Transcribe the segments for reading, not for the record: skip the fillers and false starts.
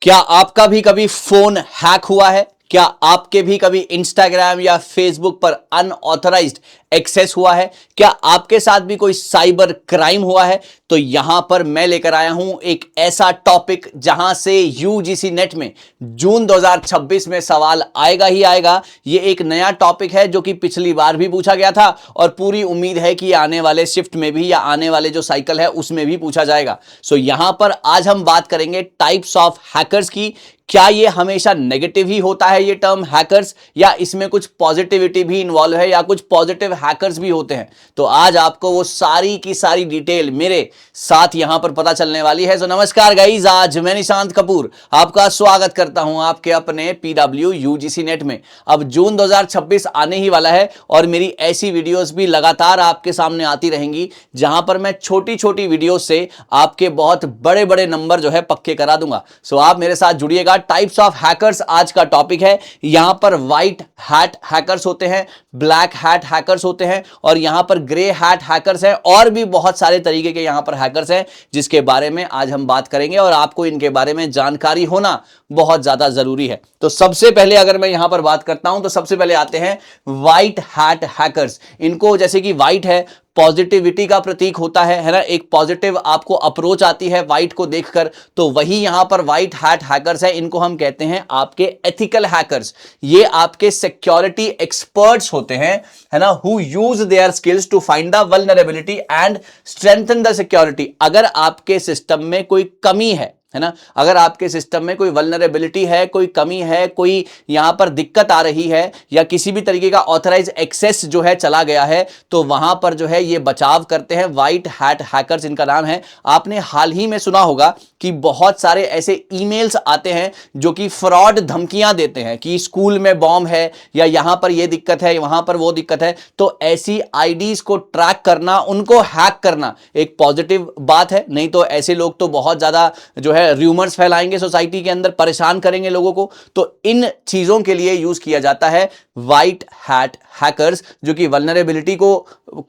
क्या आपका भी कभी फोन हैक हुआ है? क्या आपके भी कभी इंस्टाग्राम या फेसबुक पर अनऑथराइज्ड एक्सेस हुआ है? क्या आपके साथ भी कोई साइबर क्राइम हुआ है? तो यहां पर मैं लेकर आया हूं एक ऐसा टॉपिक जहां से यूजीसी नेट में जून 2026 में सवाल आएगा ही आएगा। यह एक नया टॉपिक है जो कि पिछली बार भी पूछा गया था और पूरी उम्मीद है कि आने वाले शिफ्ट में भी या आने वाले जो साइकिल है उसमें भी पूछा जाएगा। सो यहां पर आज हम बात करेंगे टाइप्स ऑफ हैकर्स की। क्या ये हमेशा नेगेटिव ही होता है ये टर्म हैकर्स, या इसमें कुछ पॉजिटिविटी भी इन्वॉल्व है, या कुछ पॉजिटिव हैकर्स भी होते हैं? तो आज आपको वो सारी की सारी डिटेल मेरे साथ यहां पर पता चलने वाली है। सो नमस्कार गाइस, आज मैं निशांत कपूर आपका स्वागत करता हूं आपके अपने पीडब्ल्यू यूजीसी नेट में। अब जून 2026 आने ही वाला है और मेरी ऐसी वीडियोस भी लगातार आपके सामने आती रहेंगी जहां पर मैं छोटी छोटी वीडियो से आपके बहुत बड़े बड़े नंबर जो है पक्के करा दूंगा। सो आप मेरे साथ जुड़िएगा। टाइप्स ऑफ हैकर्स आज का टॉपिक है। यहां पर व्हाइट हैट हैकर्स होते हैं, ब्लैक हैट हैकर्स होते हैं और यहां पर ग्रे हैट हैकर्स हैं, और भी बहुत सारे तरीके के यहां पर हैकर्स हैं जिसके बारे में आज हम बात करेंगे और आपको इनके बारे में जानकारी होना बहुत ज्यादा जरूरी है। तो सबसे पहले अगर मैं यहां पर बात करता हूं तो सबसे पहले आते हैं व्हाइट हैट हैकर्स। इनको जैसे कि व्हाइट है, पॉजिटिविटी का प्रतीक होता है ना, एक पॉजिटिव आपको अप्रोच आती है व्हाइट को देखकर, तो वही यहां पर व्हाइट हैट हैकर्स है। इनको हम कहते हैं आपके एथिकल हैकर्स। ये आपके सिक्योरिटी एक्सपर्ट्स होते हैं, है ना, who use their skills to find the vulnerability and strengthen the security. अगर आपके सिस्टम में कोई कमी है ना, अगर आपके सिस्टम में कोई वल्नरेबिलिटी है, कोई कमी है, कोई यहां पर दिक्कत आ रही है, या किसी भी तरीके का ऑथराइज एक्सेस जो है चला गया है, तो वहां पर जो है ये बचाव करते हैं। व्हाइट हैट हैकर्स इनका नाम है। आपने हाल ही में सुना होगा कि बहुत सारे ऐसे ईमेल्स आते हैं जो कि फ्रॉड धमकियां देते हैं कि स्कूल में बॉम्ब है, या यहां पर ये दिक्कत है, वहां पर वो दिक्कत है। तो ऐसी आईडीज को ट्रैक करना, उनको हैक करना एक पॉजिटिव बात है। नहीं तो ऐसे लोग तो बहुत ज्यादा जो है र्यूमर्स फैलाएंगे सोसाइटी के अंदर, परेशान करेंगे लोगों को। तो इन चीजों के लिए यूज किया जाता है व्हाइट हैट हैकर्स, जो कि वल्नरेबिलिटी को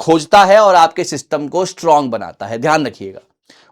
खोजता है और आपके सिस्टम को स्ट्रांग बनाता है। ध्यान रखिएगा।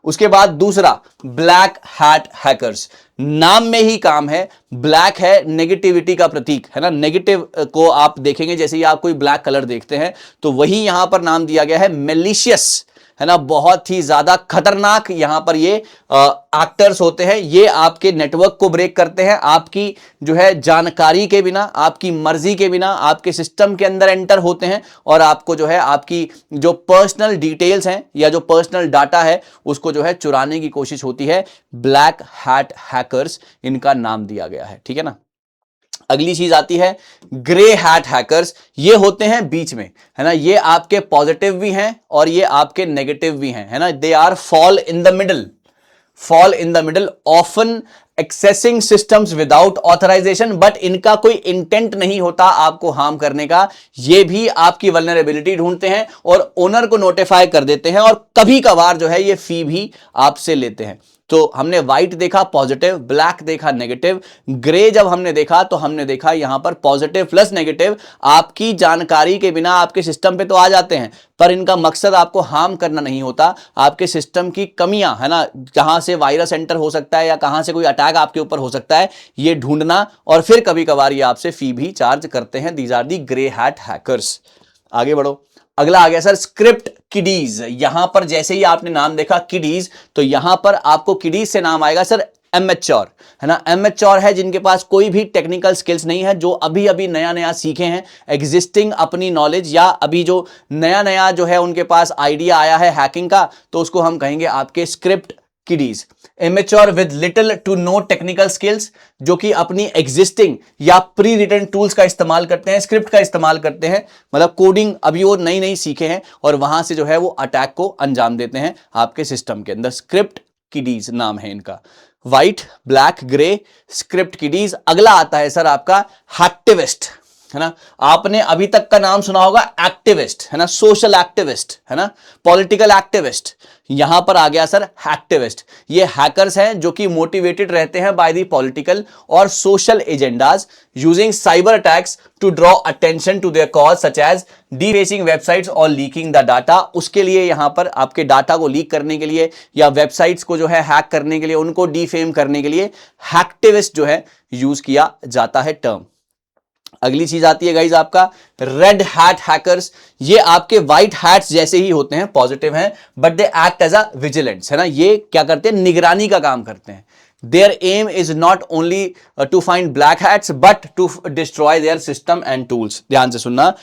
उसके बाद दूसरा ब्लैक हैट हैकर्स। नाम में ही काम है। ब्लैक है नेगेटिविटी का प्रतीक, है ना। नेगेटिव को आप देखेंगे, जैसे ही आप कोई ब्लैक कलर देखते हैं तो वही यहां पर नाम दिया गया है मैलिशियस, है ना। बहुत ही ज्यादा खतरनाक यहां पर ये एक्टर्स होते हैं। ये आपके नेटवर्क को ब्रेक करते हैं, आपकी जो है जानकारी के बिना, आपकी मर्जी के बिना आपके सिस्टम के अंदर एंटर होते हैं और आपको जो है आपकी जो पर्सनल डिटेल्स हैं या जो पर्सनल डाटा है उसको जो है चुराने की कोशिश होती है। ब्लैक हैट हैकर्स इनका नाम दिया गया है, ठीक है ना। अगली चीज आती है ग्रे हैट हैकर्स। ये होते हैं बीच में, है ना। ये आपके पॉजिटिव भी हैं और ये आपके नेगेटिव भी हैं, है ना। They are fall in the middle often accessing systems without authorisation. But इनका कोई इंटेंट नहीं होता आपको हार्म करने का। ये भी आपकी वल्नरेबिलिटी ढूंढते हैं और ओनर को नोटिफाई कर देते हैं, और कभी कभार जो है ये फी भी आपसे लेते हैं। तो हमने व्हाइट देखा पॉजिटिव, ब्लैक देखा नेगेटिव, ग्रे जब हमने देखा तो हमने देखा यहां पर पॉजिटिव प्लस नेगेटिव आपकी जानकारी के बिना आपके सिस्टम पे तो आ जाते हैं, पर इनका मकसद आपको हार्म करना नहीं होता। आपके सिस्टम की कमियां, है ना, जहां से वायरस एंटर हो सकता है या कहां से कोई अटैक आपके ऊपर हो सकता है, ये ढूंढना, और फिर कभी कभार ये आपसे फी भी चार्ज करते हैं। These are the grey hat hackers. आगे बढ़ो। अगला आ गया सर स्क्रिप्ट किडीज। यहां पर जैसे ही आपने नाम देखा किडीज, तो यहां पर आपको किडीज से नाम आएगा सर एमेच्योर, है ना। एमेच्योर है जिनके पास कोई भी टेक्निकल स्किल्स नहीं है, जो अभी अभी नया नया सीखे हैं, एग्जिस्टिंग अपनी नॉलेज, या अभी जो नया नया जो है उनके पास आइडिया आया है हैकिंग का, तो उसको हम कहेंगे आपके script kiddies. Immature with little to no technical skills, जो कि अपनी एग्जिस्टिंग या प्री रिटन टूल्स का इस्तेमाल करते हैं, स्क्रिप्ट का इस्तेमाल करते हैं, मतलब कोडिंग अभी वो नई नई सीखे हैं और वहां से जो है वो अटैक को अंजाम देते हैं आपके सिस्टम के अंदर। स्क्रिप्ट किडीज नाम है इनका। White, black, grey, script kiddies. अगला आता है सर आपका हैक्टिविस्ट, है ना। आपने अभी तक का नाम सुना होगा एक्टिविस्ट, है ना, सोशल एक्टिविस्ट, है ना, पॉलिटिकल एक्टिविस्ट। यहां पर आ गया सर हैक्टिविस्ट। ये हैकर्स हैं जो कि मोटिवेटेड रहते हैं बाय द पॉलिटिकल और social agendas using cyber attacks to draw attention to their cause such as defacing websites और लीकिंग द डाटा। उसके लिए यहां पर आपके डाटा को लीक करने के लिए या वेबसाइट्स को जो है हैक करने के लिए, उनको डिफेम करने के लिए हैक्टिविस्ट जो है यूज किया जाता है टर्म। अगली चीज आती है गाइज आपका रेड हैट हैकर्स। ये आपके व्हाइट हैट्स जैसे ही होते हैं, पॉजिटिव हैं, but they act as a vigilance, है ना। ये क्या करते हैं, निगरानी का काम करते हैं। Their aim is not only to find black hats but to destroy their system and tools. ध्यान से सुनना,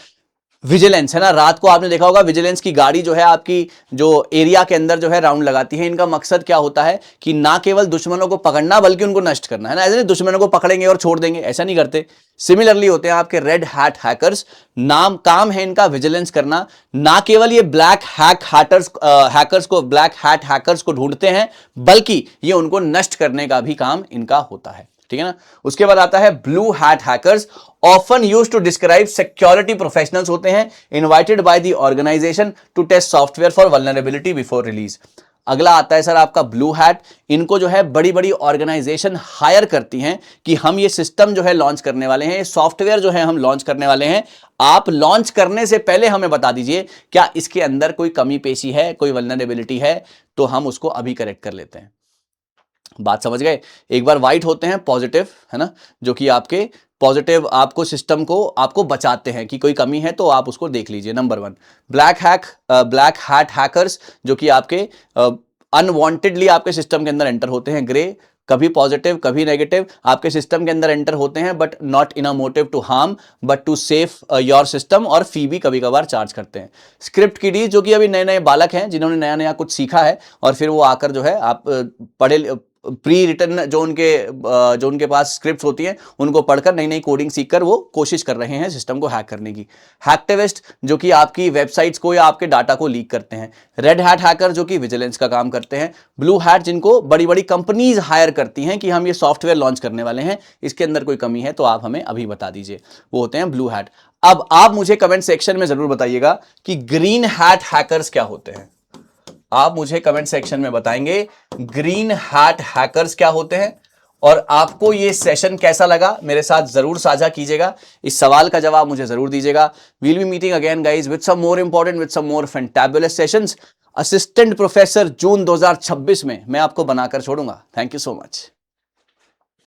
विजिलेंस, है ना, रात को आपने देखा होगा विजिलेंस की गाड़ी जो है आपकी जो एरिया के अंदर जो है राउंड लगाती है। इनका मकसद क्या होता है कि ना केवल दुश्मनों को पकड़ना बल्कि उनको नष्ट करना, है ना। ऐसे नहीं दुश्मनों को पकड़ेंगे और छोड़ देंगे, ऐसा नहीं करते। सिमिलरली होते हैं आपके रेड हैट हैकर्स। नाम काम है इनका विजिलेंस करना। ना केवल ये ब्लैक हैकर्स को, ब्लैक हैट हैकर्स को ढूंढते हैं, बल्कि ये उनको नष्ट करने का भी काम इनका होता है, ठीक है ना। उसके बाद आता है blue hat hackers, often used to describe security professionals होते हैं invited by the organisation to test software for vulnerability before release. अगला आता है सर आपका ब्लू हैट। इनको जो है बड़ी बड़ी ऑर्गेनाइजेशन हायर करती हैं कि हम ये सिस्टम जो है लॉन्च करने वाले हैं, ये सॉफ्टवेयर जो है हम लॉन्च करने वाले हैं, आप लॉन्च करने से पहले हमें बता दीजिए क्या इसके अंदर कोई कमी पेशी है, कोई वल्नरेबिलिटी है, तो हम उसको अभी करेक्ट कर लेते हैं। बात समझ गए। एक बार व्हाइट होते हैं पॉजिटिव, है ना, जो कि आपके पॉजिटिव आपको सिस्टम को आपको बचाते हैं कि कोई कमी है तो आप उसको देख लीजिए। नंबर 1 ब्लैक हैट हैकर्स, जो कि आपके अनवांटेडली आपके सिस्टम के अंदर एंटर होते हैं। ग्रे, कभी पॉजिटिव कभी नेगेटिव, आपके सिस्टम के अंदर एंटर होते हैं but not in a motive to harm but to safe your system, और फी भी कभी कभार चार्ज करते हैं। स्क्रिप्ट किडीज, जो कि अभी नए नए बालक हैं जिन्होंने नया नया कुछ सीखा है और फिर वो आकर जो है आप पढ़े प्री रिटन जो उनके पास स्क्रिप्ट्स होती हैं उनको पढ़कर नई नई कोडिंग सीखकर वो कोशिश कर रहे हैं सिस्टम को हैक करने की। हैक्टिविस्ट, जो कि आपकी वेबसाइट्स को या आपके डाटा को लीक करते हैं। रेड हैट हैकर, जो कि विजिलेंस का काम करते हैं। ब्लू हैट, जिनको बड़ी बड़ी कंपनीज हायर करती हैं कि हम ये सॉफ्टवेयर लॉन्च करने वाले हैं, इसके अंदर कोई कमी है तो आप हमें अभी बता दीजिए, वो होते हैं ब्लू हैट। अब आप मुझे कमेंट सेक्शन में जरूर बताइएगा कि ग्रीन हैट हैकर्स क्या होते हैं। आप मुझे कमेंट सेक्शन में बताएंगे ग्रीन हैट हैकर्स क्या होते हैं, और आपको ये सेशन कैसा लगा मेरे साथ जरूर साझा कीजिएगा। इस सवाल का जवाब मुझे जरूर दीजिएगा। We'll be meeting again guys with some more important, with some more fantabulous sessions. Assistant professor जून 2026 में मैं आपको बनाकर छोड़ूंगा। Thank you so much.